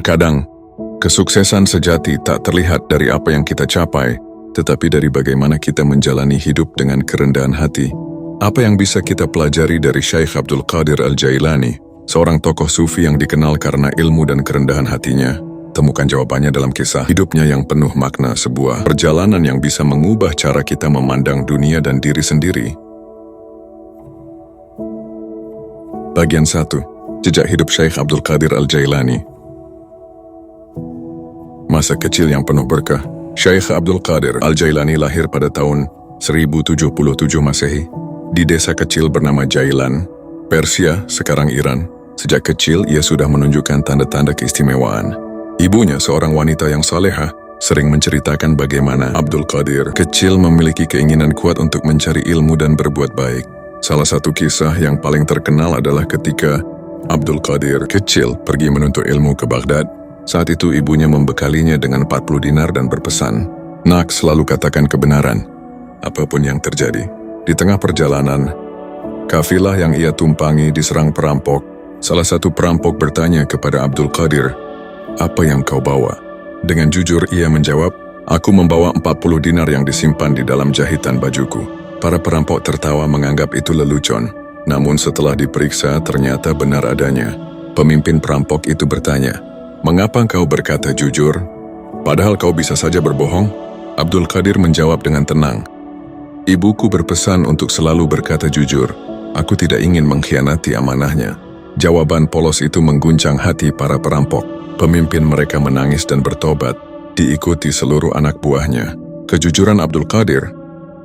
Terkadang, kesuksesan sejati tak terlihat dari apa yang kita capai, tetapi dari bagaimana kita menjalani hidup dengan kerendahan hati. Apa yang bisa kita pelajari dari Syekh Abdul Qadir Al-Jailani, seorang tokoh sufi yang dikenal karena ilmu dan kerendahan hatinya? Temukan jawabannya dalam kisah hidupnya yang penuh makna, sebuah perjalanan yang bisa mengubah cara kita memandang dunia dan diri sendiri. Bagian 1. Jejak hidup Syekh Abdul Qadir Al-Jailani. Masa kecil yang penuh berkah. Syekh Abdul Qadir Al-Jailani lahir pada tahun 1077 Masehi di desa kecil bernama Jailan, Persia, sekarang Iran. Sejak kecil ia sudah menunjukkan tanda-tanda keistimewaan. Ibunya, seorang wanita yang salehah, sering menceritakan bagaimana Abdul Qadir kecil memiliki keinginan kuat untuk mencari ilmu dan berbuat baik. Salah satu kisah yang paling terkenal adalah ketika Abdul Qadir kecil pergi menuntut ilmu ke Baghdad. Saat itu ibunya membekalinya dengan 40 dinar dan berpesan, "Nak, selalu katakan kebenaran, apapun yang terjadi." Di tengah perjalanan, kafilah yang ia tumpangi diserang perampok. Salah satu perampok bertanya kepada Abdul Qadir, "Apa yang kau bawa?" Dengan jujur ia menjawab, "Aku membawa 40 dinar yang disimpan di dalam jahitan bajuku." Para perampok tertawa menganggap itu lelucon. Namun setelah diperiksa ternyata benar adanya. Pemimpin perampok itu bertanya, "Mengapa kau berkata jujur, padahal kau bisa saja berbohong?" Abdul Qadir menjawab dengan tenang, "Ibuku berpesan untuk selalu berkata jujur. Aku tidak ingin mengkhianati amanahnya." Jawaban polos itu mengguncang hati para perampok. Pemimpin mereka menangis dan bertobat, diikuti seluruh anak buahnya. Kejujuran Abdul Qadir,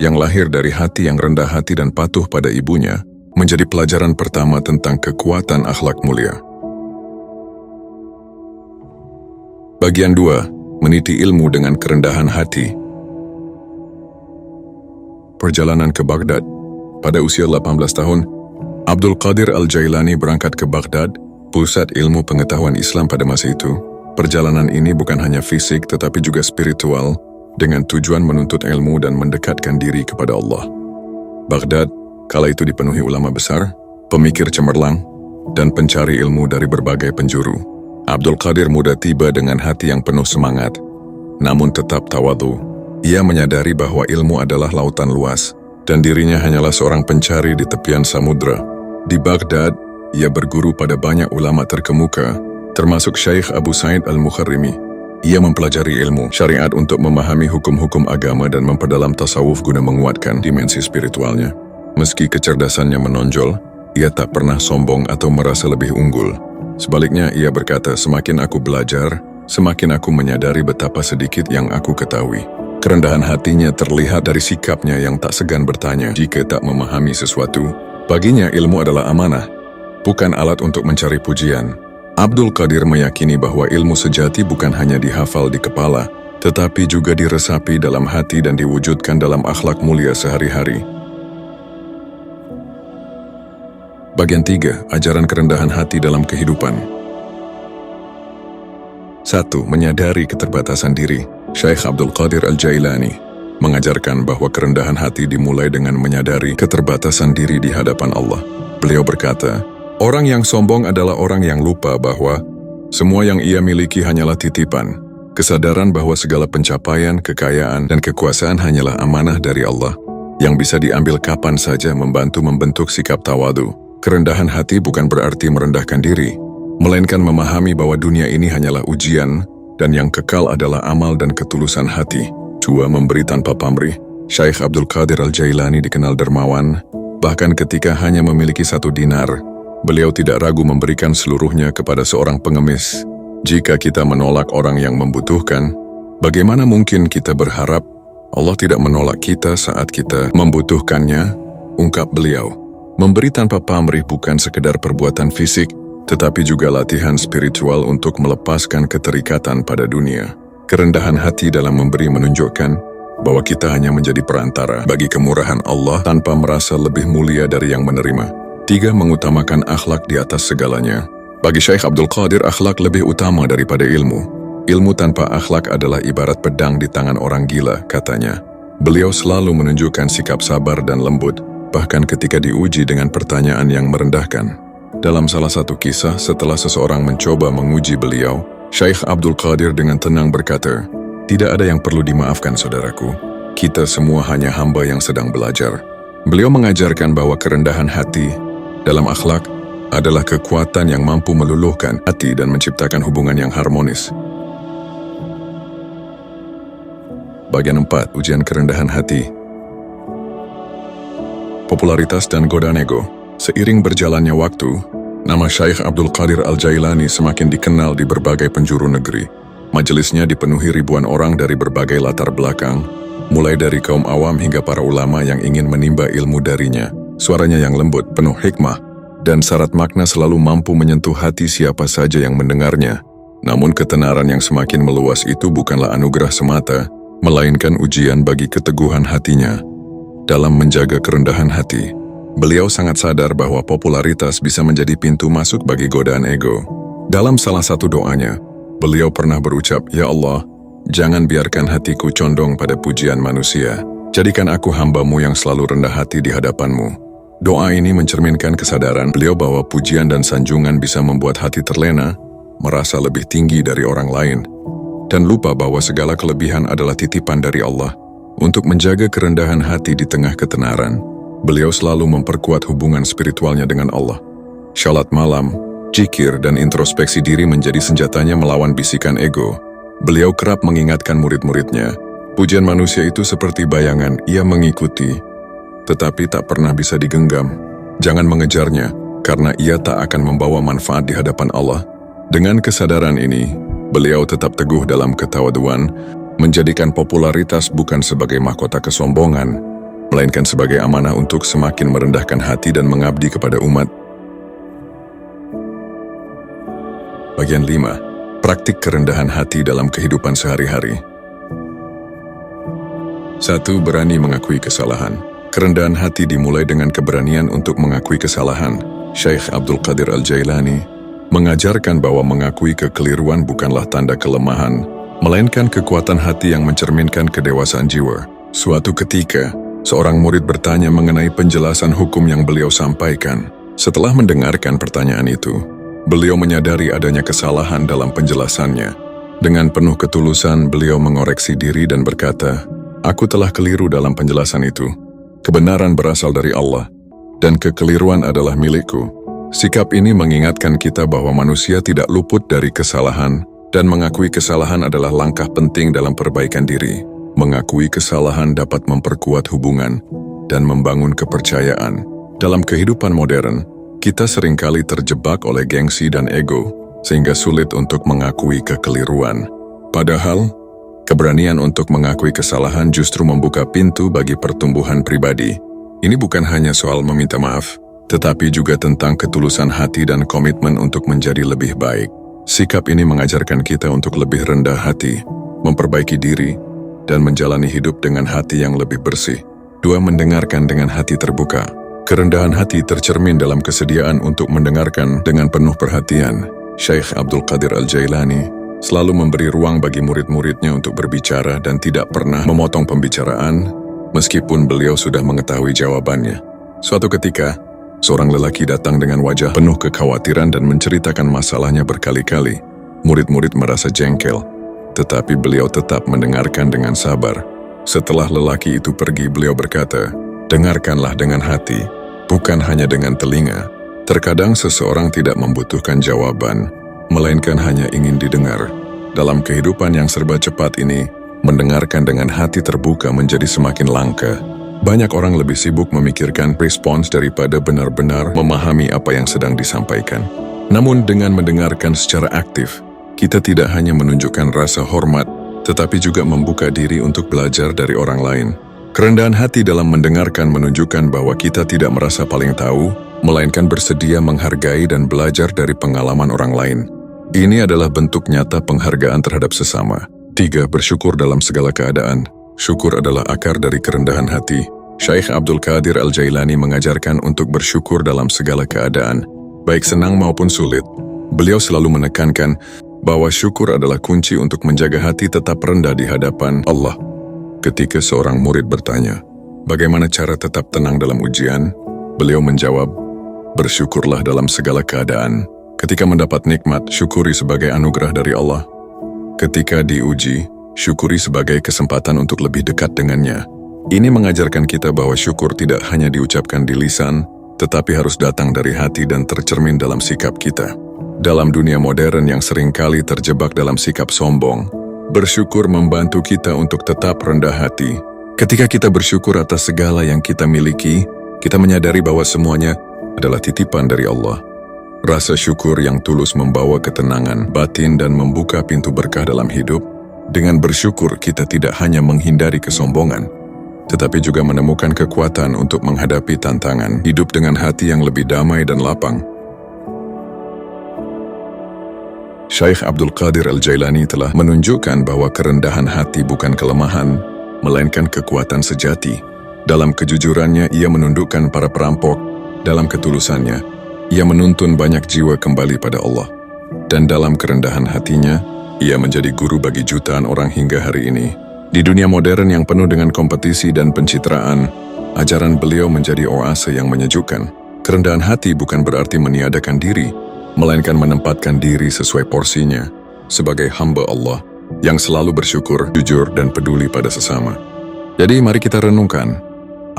yang lahir dari hati yang rendah hati dan patuh pada ibunya, menjadi pelajaran pertama tentang kekuatan akhlak mulia. Bagian 2. Meniti ilmu dengan kerendahan hati. Perjalanan ke Baghdad. Pada usia 18 tahun, Abdul Qadir Al-Jailani berangkat ke Baghdad, pusat ilmu pengetahuan Islam pada masa itu. Perjalanan ini bukan hanya fisik tetapi juga spiritual, dengan tujuan menuntut ilmu dan mendekatkan diri kepada Allah. Baghdad kala itu dipenuhi ulama besar, pemikir cemerlang, dan pencari ilmu dari berbagai penjuru. Abdul Qadir muda tiba dengan hati yang penuh semangat, namun tetap tawadhu. Ia menyadari bahwa ilmu adalah lautan luas, dan dirinya hanyalah seorang pencari di tepian samudra. Di Baghdad, ia berguru pada banyak ulama terkemuka, termasuk Syekh Abu Sa'id Al-Mukharrimi. Ia mempelajari ilmu syariat untuk memahami hukum-hukum agama dan memperdalam tasawuf guna menguatkan dimensi spiritualnya. Meski kecerdasannya menonjol, ia tak pernah sombong atau merasa lebih unggul. Sebaliknya, ia berkata, "Semakin aku belajar, semakin aku menyadari betapa sedikit yang aku ketahui." Kerendahan hatinya terlihat dari sikapnya yang tak segan bertanya jika tak memahami sesuatu. Baginya ilmu adalah amanah, bukan alat untuk mencari pujian. Abdul Qadir meyakini bahwa ilmu sejati bukan hanya dihafal di kepala, tetapi juga diresapi dalam hati dan diwujudkan dalam akhlak mulia sehari-hari. Bagian 3. Ajaran kerendahan hati dalam kehidupan. 1. Menyadari keterbatasan diri. Syekh Abdul Qadir Al-Jailani mengajarkan bahwa kerendahan hati dimulai dengan menyadari keterbatasan diri di hadapan Allah. Beliau berkata, "Orang yang sombong adalah orang yang lupa bahwa semua yang ia miliki hanyalah titipan. Kesadaran bahwa segala pencapaian, kekayaan, dan kekuasaan hanyalah amanah dari Allah, yang bisa diambil kapan saja membantu membentuk sikap tawadhu. Kerendahan hati bukan berarti merendahkan diri, melainkan memahami bahwa dunia ini hanyalah ujian, dan yang kekal adalah amal dan ketulusan hati." 2. Memberi tanpa pamrih. Syekh Abdul Qadir Al-Jailani dikenal dermawan, bahkan ketika hanya memiliki 1 dinar, beliau tidak ragu memberikan seluruhnya kepada seorang pengemis. Jika kita menolak orang yang membutuhkan, bagaimana mungkin kita berharap Allah tidak menolak kita saat kita membutuhkannya? Ungkap beliau. Memberi tanpa pamrih bukan sekedar perbuatan fisik, tetapi juga latihan spiritual untuk melepaskan keterikatan pada dunia. Kerendahan hati dalam memberi menunjukkan bahwa kita hanya menjadi perantara bagi kemurahan Allah tanpa merasa lebih mulia dari yang menerima. 3. Mengutamakan akhlak di atas segalanya. Bagi Syekh Abdul Qadir, akhlak lebih utama daripada ilmu. Ilmu tanpa akhlak adalah ibarat pedang di tangan orang gila, katanya. Beliau selalu menunjukkan sikap sabar dan lembut, bahkan ketika diuji dengan pertanyaan yang merendahkan. Dalam salah satu kisah, setelah seseorang mencoba menguji beliau, Syekh Abdul Qadir dengan tenang berkata, "Tidak ada yang perlu dimaafkan saudaraku. Kita semua hanya hamba yang sedang belajar." Beliau mengajarkan bahwa kerendahan hati dalam akhlak adalah kekuatan yang mampu meluluhkan hati dan menciptakan hubungan yang harmonis. Bagian 4, ujian kerendahan hati. Popularitas dan godaan ego. Seiring berjalannya waktu, nama Syekh Abdul Qadir Al-Jailani semakin dikenal di berbagai penjuru negeri. Majelisnya dipenuhi ribuan orang dari berbagai latar belakang, mulai dari kaum awam hingga para ulama yang ingin menimba ilmu darinya. Suaranya yang lembut, penuh hikmah, dan syarat makna selalu mampu menyentuh hati siapa saja yang mendengarnya. Namun ketenaran yang semakin meluas itu bukanlah anugerah semata, melainkan ujian bagi keteguhan hatinya. Dalam menjaga kerendahan hati, beliau sangat sadar bahwa popularitas bisa menjadi pintu masuk bagi godaan ego. Dalam salah satu doanya, beliau pernah berucap, "Ya Allah, jangan biarkan hatiku condong pada pujian manusia. Jadikan aku hamba-Mu yang selalu rendah hati di hadapan-Mu." Doa ini mencerminkan kesadaran beliau bahwa pujian dan sanjungan bisa membuat hati terlena, merasa lebih tinggi dari orang lain, dan lupa bahwa segala kelebihan adalah titipan dari Allah. Untuk menjaga kerendahan hati di tengah ketenaran, beliau selalu memperkuat hubungan spiritualnya dengan Allah. Salat malam, zikir, dan introspeksi diri menjadi senjatanya melawan bisikan ego. Beliau kerap mengingatkan murid-muridnya, pujian manusia itu seperti bayangan, ia mengikuti, tetapi tak pernah bisa digenggam. Jangan mengejarnya, karena ia tak akan membawa manfaat di hadapan Allah. Dengan kesadaran ini, beliau tetap teguh dalam ketawaduan, menjadikan popularitas bukan sebagai mahkota kesombongan, melainkan sebagai amanah untuk semakin merendahkan hati dan mengabdi kepada umat. Bagian 5. Praktik kerendahan hati dalam kehidupan sehari-hari. 1. Berani mengakui kesalahan. Kerendahan hati dimulai dengan keberanian untuk mengakui kesalahan. Syekh Abdul Qadir Al-Jailani mengajarkan bahwa mengakui kekeliruan bukanlah tanda kelemahan, melainkan kekuatan hati yang mencerminkan kedewasaan jiwa. Suatu ketika, seorang murid bertanya mengenai penjelasan hukum yang beliau sampaikan. Setelah mendengarkan pertanyaan itu, beliau menyadari adanya kesalahan dalam penjelasannya. Dengan penuh ketulusan, beliau mengoreksi diri dan berkata, "Aku telah keliru dalam penjelasan itu. Kebenaran berasal dari Allah, dan kekeliruan adalah milikku." Sikap ini mengingatkan kita bahwa manusia tidak luput dari kesalahan, dan mengakui kesalahan adalah langkah penting dalam perbaikan diri. Mengakui kesalahan dapat memperkuat hubungan dan membangun kepercayaan. Dalam kehidupan modern, kita seringkali terjebak oleh gengsi dan ego, sehingga sulit untuk mengakui kekeliruan. Padahal, keberanian untuk mengakui kesalahan justru membuka pintu bagi pertumbuhan pribadi. Ini bukan hanya soal meminta maaf, tetapi juga tentang ketulusan hati dan komitmen untuk menjadi lebih baik. Sikap ini mengajarkan kita untuk lebih rendah hati, memperbaiki diri, dan menjalani hidup dengan hati yang lebih bersih. 2. Mendengarkan dengan hati terbuka. Kerendahan hati tercermin dalam kesediaan untuk mendengarkan dengan penuh perhatian. Syekh Abdul Qadir Al-Jailani selalu memberi ruang bagi murid-muridnya untuk berbicara dan tidak pernah memotong pembicaraan, meskipun beliau sudah mengetahui jawabannya. Suatu ketika, seorang lelaki datang dengan wajah penuh kekhawatiran dan menceritakan masalahnya berkali-kali. Murid-murid merasa jengkel, tetapi beliau tetap mendengarkan dengan sabar. Setelah lelaki itu pergi, beliau berkata, "Dengarkanlah dengan hati, bukan hanya dengan telinga." Terkadang seseorang tidak membutuhkan jawaban, melainkan hanya ingin didengar. Dalam kehidupan yang serba cepat ini, mendengarkan dengan hati terbuka menjadi semakin langka. Banyak orang lebih sibuk memikirkan respons daripada benar-benar memahami apa yang sedang disampaikan. Namun dengan mendengarkan secara aktif, kita tidak hanya menunjukkan rasa hormat, tetapi juga membuka diri untuk belajar dari orang lain. Kerendahan hati dalam mendengarkan menunjukkan bahwa kita tidak merasa paling tahu, melainkan bersedia menghargai dan belajar dari pengalaman orang lain. Ini adalah bentuk nyata penghargaan terhadap sesama. 3. Bersyukur dalam segala keadaan. Syukur adalah akar dari kerendahan hati. Syekh Abdul Qadir Al-Jailani mengajarkan untuk bersyukur dalam segala keadaan, baik senang maupun sulit. Beliau selalu menekankan bahwa syukur adalah kunci untuk menjaga hati tetap rendah di hadapan Allah. Ketika seorang murid bertanya, bagaimana cara tetap tenang dalam ujian? Beliau menjawab, "Bersyukurlah dalam segala keadaan, Ketika mendapat nikmat, syukuri sebagai anugerah dari Allah. Ketika diuji, syukuri sebagai kesempatan untuk lebih dekat dengannya. Ini mengajarkan kita bahwa syukur tidak hanya diucapkan di lisan, tetapi harus datang dari hati dan tercermin dalam sikap kita. Dalam dunia modern yang seringkali terjebak dalam sikap sombong, bersyukur membantu kita untuk tetap rendah hati. Ketika kita bersyukur atas segala yang kita miliki, kita menyadari bahwa semuanya adalah titipan dari Allah. Rasa syukur yang tulus membawa ketenangan batin dan membuka pintu berkah dalam hidup. Dengan bersyukur, kita tidak hanya menghindari kesombongan, tetapi juga menemukan kekuatan untuk menghadapi tantangan hidup dengan hati yang lebih damai dan lapang. Syekh Abdul Qadir Al-Jailani telah menunjukkan bahwa kerendahan hati bukan kelemahan, melainkan kekuatan sejati. Dalam kejujurannya, ia menundukkan para perampok. Dalam ketulusannya, ia menuntun banyak jiwa kembali pada Allah. Dan dalam kerendahan hatinya, ia menjadi guru bagi jutaan orang hingga hari ini. Di dunia modern yang penuh dengan kompetisi dan pencitraan, ajaran beliau menjadi oase yang menyejukkan. Kerendahan hati bukan berarti meniadakan diri, melainkan menempatkan diri sesuai porsinya, sebagai hamba Allah yang selalu bersyukur, jujur, dan peduli pada sesama. Jadi mari kita renungkan,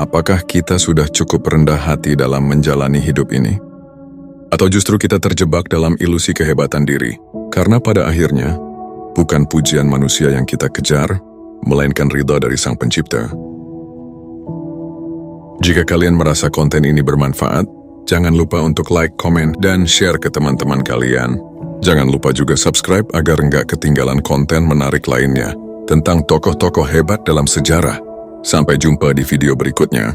apakah kita sudah cukup rendah hati dalam menjalani hidup ini? Atau justru kita terjebak dalam ilusi kehebatan diri? Karena pada akhirnya, bukan pujian manusia yang kita kejar, melainkan ridha dari Sang Pencipta. Jika kalian merasa konten ini bermanfaat, jangan lupa untuk like, komen, dan share ke teman-teman kalian. Jangan lupa juga subscribe agar nggak ketinggalan konten menarik lainnya tentang tokoh-tokoh hebat dalam sejarah. Sampai jumpa di video berikutnya.